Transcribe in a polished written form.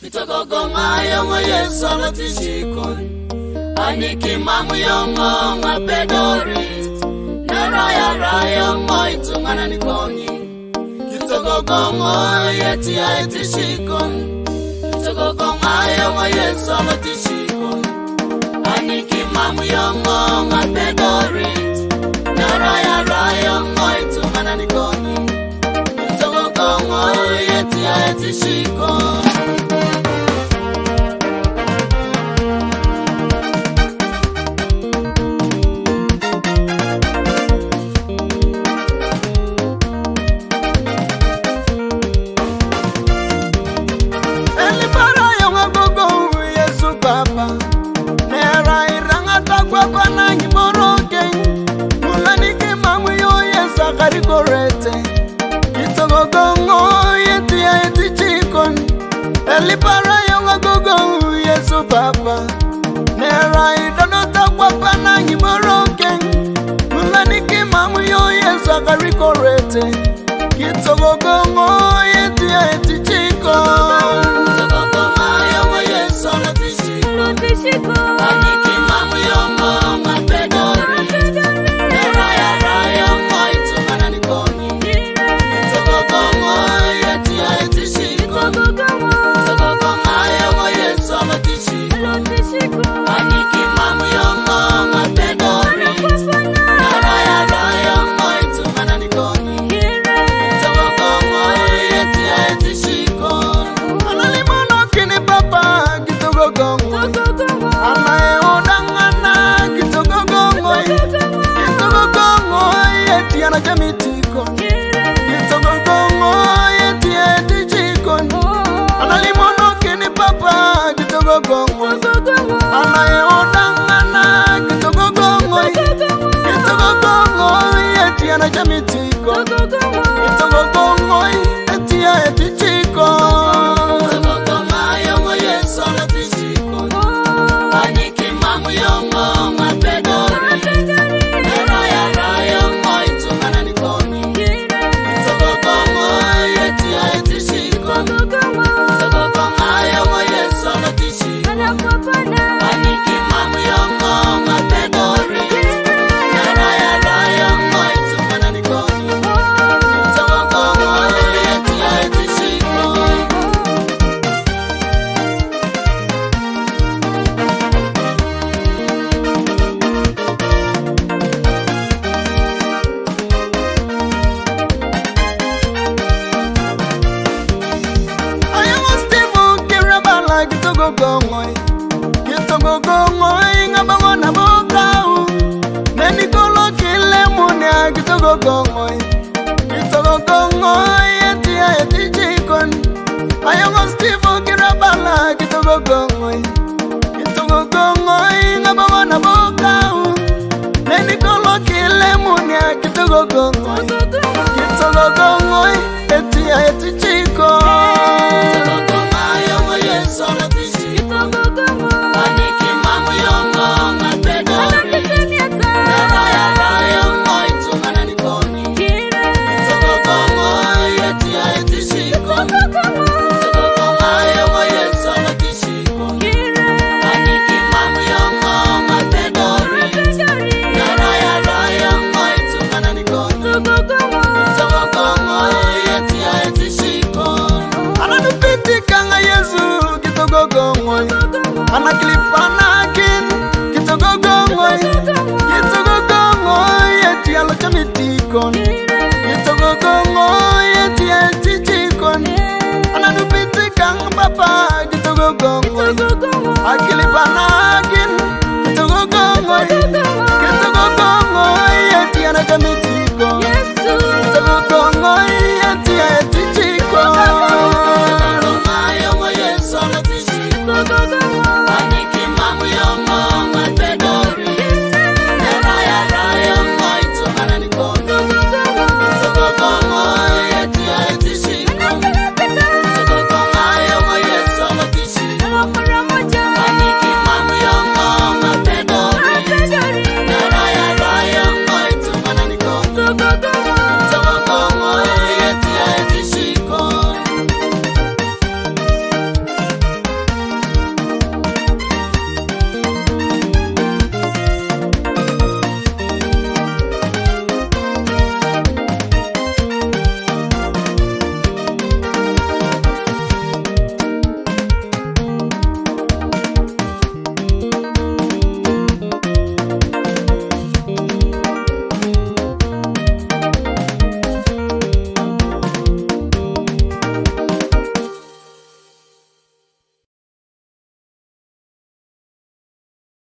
Kitogogonga yongo Yesu latishikon. Aniki mamu yongo ngapedorit. Naraya rayongo itungana nikonyi. Kitogogonga yetia etishikon. Kitogogonga yongo Yesu latishikon. Aniki mamu yongo ngapedorit. Naraya rayongo itungana nikonyi. Kitogogonga yetia etishikon. Elipara yonga gogo Yesu Papa Nera idono takwa pana nyimoroke Mulaniki mamu yo Yesu akarikorete Kitogogongo yetia etichiko Kitogogonga yonga Yesu latishiko. Aniki mamu yonga ngapedori. Nera ya rayongo itungana nikonyi. Kitogogonga yetia etichiko. Aniki mamu yongo ngapedori. Naraya rayongo itungana nikonyi. Kitogogongo yetia etishiko. Analimono kini papa kitogogongo Anae odangana kitogogongo Kitogogongo yetia na jamitiko Kitogogongo yetia etichiko Analimono kini papa kitogogongo Anae odangana kitogogongo Kitogogongo yetia na jamitiko Kitogogongo yetia etichiko Kitogogonga yongo Yesu latishiko. Aniki mamu yongo ngapedori. Naraya rayongo itungana nikonyi. Kitogogongo yetia etishiko. Kitogogonga yongo Yesu latishiko. Aniki mamu yongo ngapedori. Naraya rayongo itungana nikonyi. Kitogogongo yetia etishiko. Kitogogongo ngabangona bokau Nenikolo kile munya kitogogongo yetia etichikon Ayongo Steve kirabala kitogogongo ngabangona bokau Nenikolo kile munya kitogogongo yetia etichikon